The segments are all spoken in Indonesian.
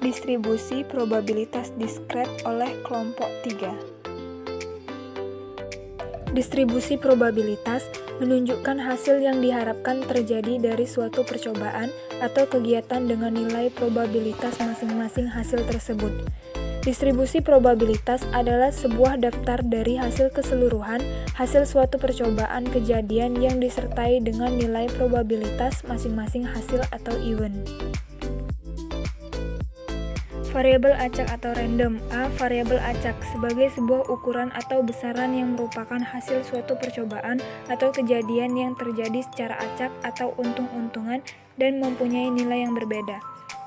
Distribusi probabilitas diskret oleh kelompok 3. Distribusi probabilitas menunjukkan hasil yang diharapkan terjadi dari suatu percobaan atau kegiatan dengan nilai probabilitas masing-masing hasil tersebut. Distribusi probabilitas adalah sebuah daftar dari hasil keseluruhan hasil suatu percobaan kejadian yang disertai dengan nilai probabilitas masing-masing hasil atau event. Variabel acak atau random. A. Variabel acak sebagai sebuah ukuran atau besaran yang merupakan hasil suatu percobaan atau kejadian yang terjadi secara acak atau untung-untungan dan mempunyai nilai yang berbeda.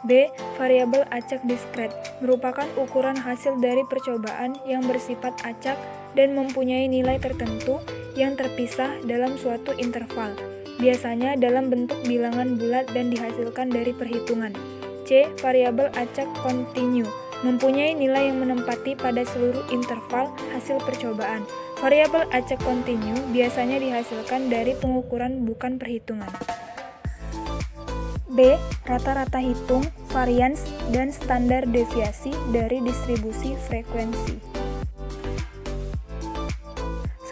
B. Variabel acak diskret merupakan ukuran hasil dari percobaan yang bersifat acak dan mempunyai nilai tertentu yang terpisah dalam suatu interval, biasanya dalam bentuk bilangan bulat dan dihasilkan dari perhitungan. C. Variabel acak kontinu mempunyai nilai yang menempati pada seluruh interval hasil percobaan. Variabel acak kontinu biasanya dihasilkan dari pengukuran bukan perhitungan. B. Rata-rata hitung, varians, dan standar deviasi dari distribusi frekuensi.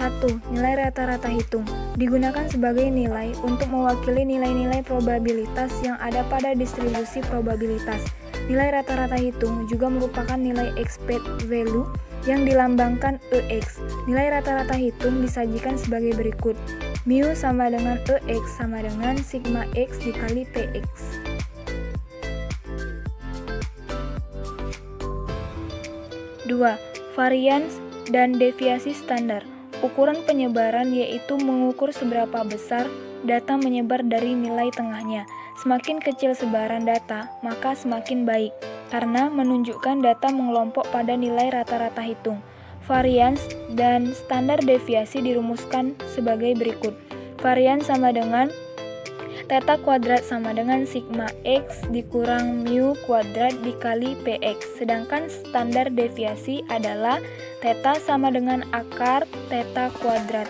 1. Nilai rata-rata hitung digunakan sebagai nilai untuk mewakili nilai-nilai probabilitas yang ada pada distribusi probabilitas. Nilai rata-rata hitung juga merupakan nilai expected value yang dilambangkan EX. Nilai rata-rata hitung disajikan sebagai berikut. Mu sama dengan EX sama dengan sigma X dikali PX. Dua. Varians dan deviasi standar. Ukuran penyebaran yaitu mengukur seberapa besar data menyebar dari nilai tengahnya. Semakin kecil sebaran data, maka semakin baik, karena menunjukkan data mengelompok pada nilai rata-rata hitung. Varians dan standar deviasi dirumuskan sebagai berikut. Varians sama dengan theta kuadrat sama dengan sigma X dikurang mu kuadrat dikali PX. Sedangkan standar deviasi adalah theta sama dengan akar theta kuadrat.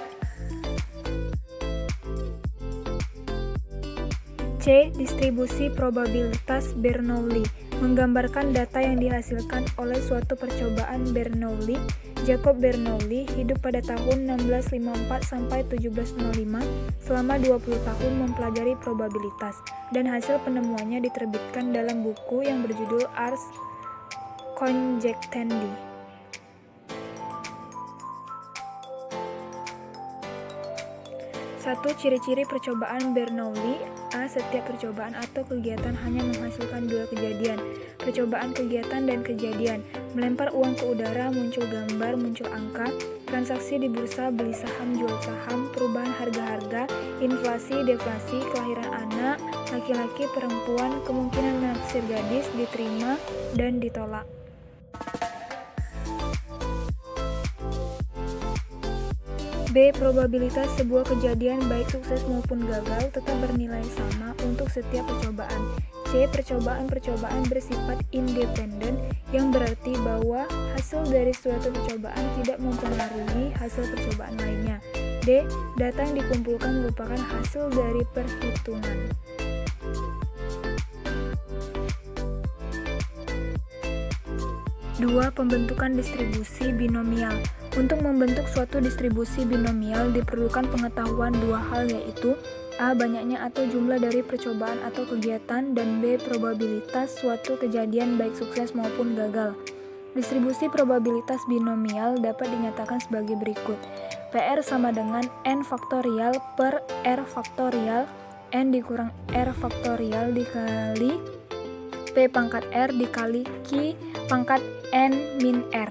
C. Distribusi probabilitas Bernoulli menggambarkan data yang dihasilkan oleh suatu percobaan Bernoulli. Jacob Bernoulli hidup pada tahun 1654 sampai 1705 selama 20 tahun mempelajari probabilitas, dan hasil penemuannya diterbitkan dalam buku yang berjudul Ars Conjectandi. 1. Ciri-ciri percobaan Bernoulli. A. Setiap percobaan atau kegiatan hanya menghasilkan dua kejadian. Percobaan kegiatan dan kejadian. Melempar uang ke udara, muncul gambar, muncul angka. Transaksi di bursa, beli saham, jual saham. Perubahan harga-harga, inflasi, deflasi, kelahiran anak, laki-laki, perempuan, kemungkinan naksir gadis, diterima dan ditolak. B. Probabilitas sebuah kejadian baik sukses maupun gagal tetap bernilai sama untuk setiap percobaan. C. Percobaan-percobaan bersifat independen yang berarti bahwa hasil dari suatu percobaan tidak mempengaruhi hasil percobaan lainnya. D. Data yang dikumpulkan merupakan hasil dari perhitungan. Dua. Pembentukan distribusi binomial. Untuk membentuk suatu distribusi binomial diperlukan pengetahuan dua hal, yaitu A. Banyaknya atau jumlah dari percobaan atau kegiatan, dan B. Probabilitas suatu kejadian baik sukses maupun gagal. Distribusi probabilitas binomial dapat dinyatakan sebagai berikut. PR sama dengan N faktorial per R faktorial, N dikurang R faktorial dikali P pangkat R dikali Q pangkat N min R.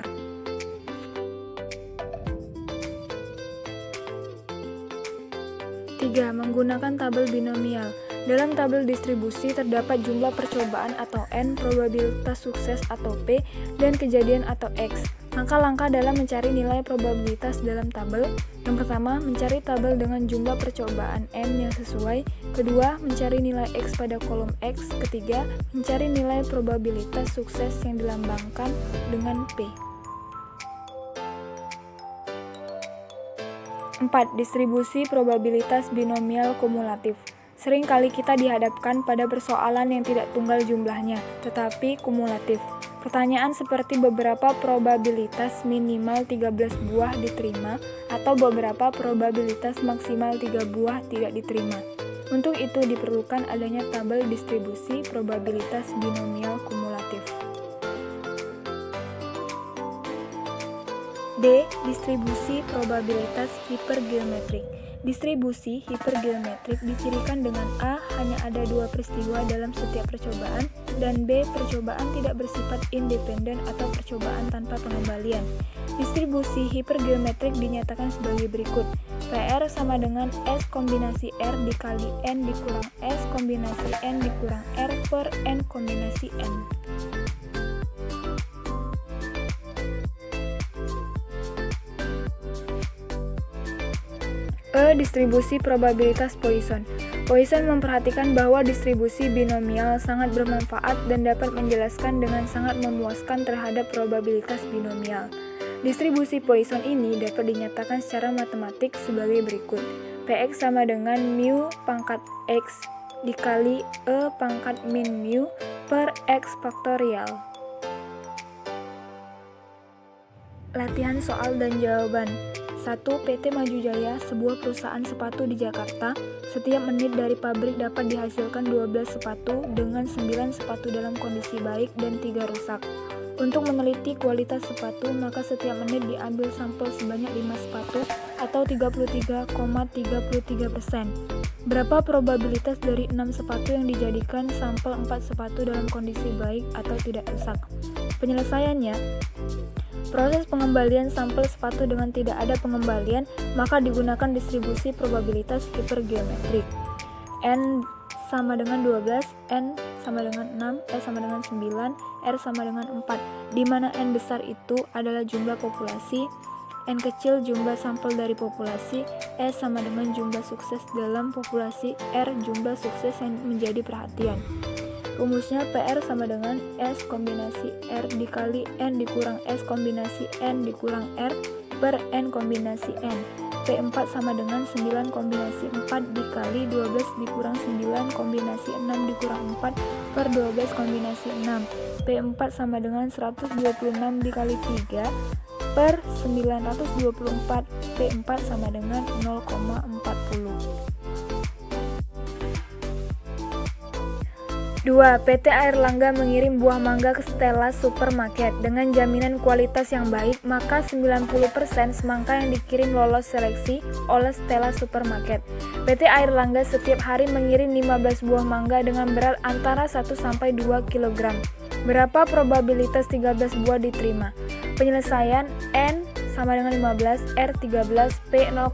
3. Menggunakan tabel binomial. Dalam tabel distribusi terdapat jumlah percobaan atau N, probabilitas sukses atau P, dan kejadian atau X. Langkah-langkah dalam mencari nilai probabilitas dalam tabel. Yang pertama, mencari tabel dengan jumlah percobaan N yang sesuai. Kedua, mencari nilai X pada kolom X. Ketiga, mencari nilai probabilitas sukses yang dilambangkan dengan P. 4. Distribusi probabilitas binomial kumulatif. Sering kali kita dihadapkan pada persoalan yang tidak tunggal jumlahnya, tetapi kumulatif. Pertanyaan seperti beberapa probabilitas minimal 13 buah diterima atau beberapa probabilitas maksimal 3 buah tidak diterima. Untuk itu diperlukan adanya tabel distribusi probabilitas binomial kumulatif. D. Distribusi probabilitas hipergeometrik. Distribusi hipergeometrik dicirikan dengan A. Hanya ada 2 peristiwa dalam setiap percobaan, dan B. Percobaan tidak bersifat independen atau percobaan tanpa pengembalian. Distribusi hipergeometrik dinyatakan sebagai berikut. PR sama dengan S kombinasi R dikali N dikurang S kombinasi N dikurang R per N kombinasi N. Distribusi probabilitas Poisson. Poisson memperhatikan bahwa distribusi binomial sangat bermanfaat dan dapat menjelaskan dengan sangat memuaskan terhadap probabilitas binomial. Distribusi Poisson ini dapat dinyatakan secara matematik sebagai berikut. Px sama dengan mu pangkat x dikali E pangkat min mu per x faktorial. Latihan soal dan jawaban. 1. PT Maju Jaya, sebuah perusahaan sepatu di Jakarta. Setiap menit dari pabrik dapat dihasilkan 12 sepatu dengan 9 sepatu dalam kondisi baik dan 3 rusak. Untuk meneliti kualitas sepatu, maka setiap menit diambil sampel sebanyak 5 sepatu atau 33,33%. Berapa probabilitas dari 6 sepatu yang dijadikan sampel 4 sepatu dalam kondisi baik atau tidak rusak? Penyelesaiannya, proses pengembalian sampel sepatu dengan tidak ada pengembalian, maka digunakan distribusi probabilitas hipergeometrik. N sama dengan 12, N sama dengan 6, S sama dengan 9, R sama dengan 4, di mana N besar itu adalah jumlah populasi, N kecil jumlah sampel dari populasi, S sama dengan jumlah sukses dalam populasi, R jumlah sukses yang menjadi perhatian. Rumusnya PR sama dengan S kombinasi R dikali N dikurang S kombinasi N dikurang R per N kombinasi N. P4 sama dengan 9 kombinasi 4 dikali 12 dikurang 9 kombinasi 6 dikurang 4 per 12 kombinasi 6. P4 sama dengan 126 dikali 3 per 924. P4 sama dengan 0,40. 2. PT Air Langga mengirim buah mangga ke Stella Supermarket dengan jaminan kualitas yang baik, maka 90% semangka yang dikirim lolos seleksi oleh Stella Supermarket. PT Air Langga setiap hari mengirim 15 buah mangga dengan berat antara 1-2 kg. Berapa probabilitas 13 buah diterima? Penyelesaian N sama dengan 15, R 13, P 0,9,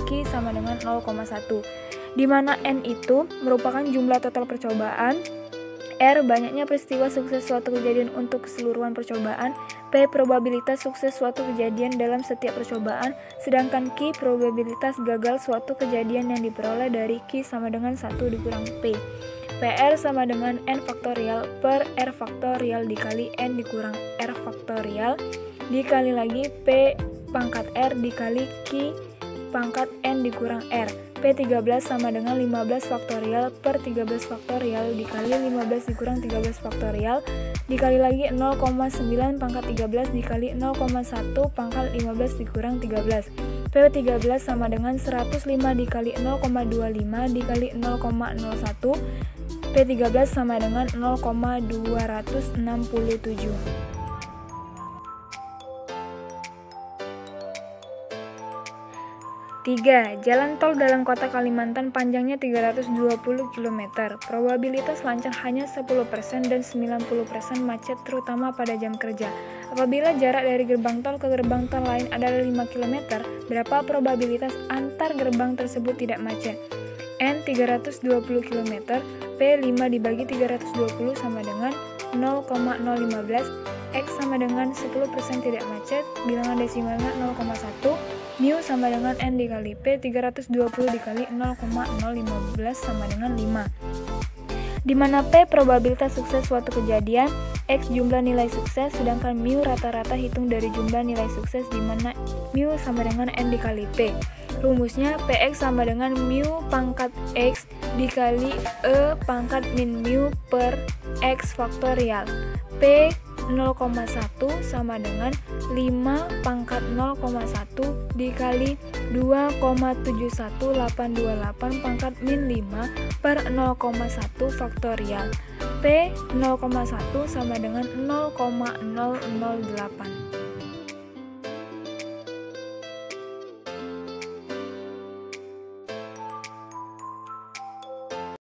Q sama dengan 0,1. Di mana N itu merupakan jumlah total percobaan, R banyaknya peristiwa sukses suatu kejadian untuk keseluruhan percobaan, P probabilitas sukses suatu kejadian dalam setiap percobaan, sedangkan Q probabilitas gagal suatu kejadian yang diperoleh dari Q sama dengan 1 dikurang P. PR sama dengan N faktorial per R faktorial dikali N dikurang R faktorial dikali lagi P pangkat R dikali Q pangkat N dikurang R. P13 sama dengan 15 faktorial per 13 faktorial dikali 15 dikurang 13 faktorial dikali lagi 0,9 pangkat 13 dikali 0,1 pangkat 15 dikurang 13. P13 sama dengan 105 dikali 0,25 dikali 0,01. P13 sama dengan 0,267. 3. Jalan tol dalam kota Kalimantan panjangnya 320 km. Probabilitas lancar hanya 10% dan 90% macet terutama pada jam kerja. Apabila jarak dari gerbang tol ke gerbang tol lain adalah 5 km, berapa probabilitas antar gerbang tersebut tidak macet? N 320 km, P 5 dibagi 320 sama dengan 0,015, X sama dengan 10% tidak macet, bilangan desimalnya 0,1, mu sama dengan N dikali P, 320 dikali 0,015 sama dengan 5. Di mana P probabilitas sukses suatu kejadian, X jumlah nilai sukses, sedangkan mu rata-rata hitung dari jumlah nilai sukses di mana mu sama dengan N dikali P. Rumusnya Px sama dengan mu pangkat X dikali E pangkat min mu per X faktorial. P 0,1 sama dengan 5 pangkat 0,1 dikali 2,71828 pangkat min 5 per 0,1 faktorial. P 0,1 sama dengan 0,008.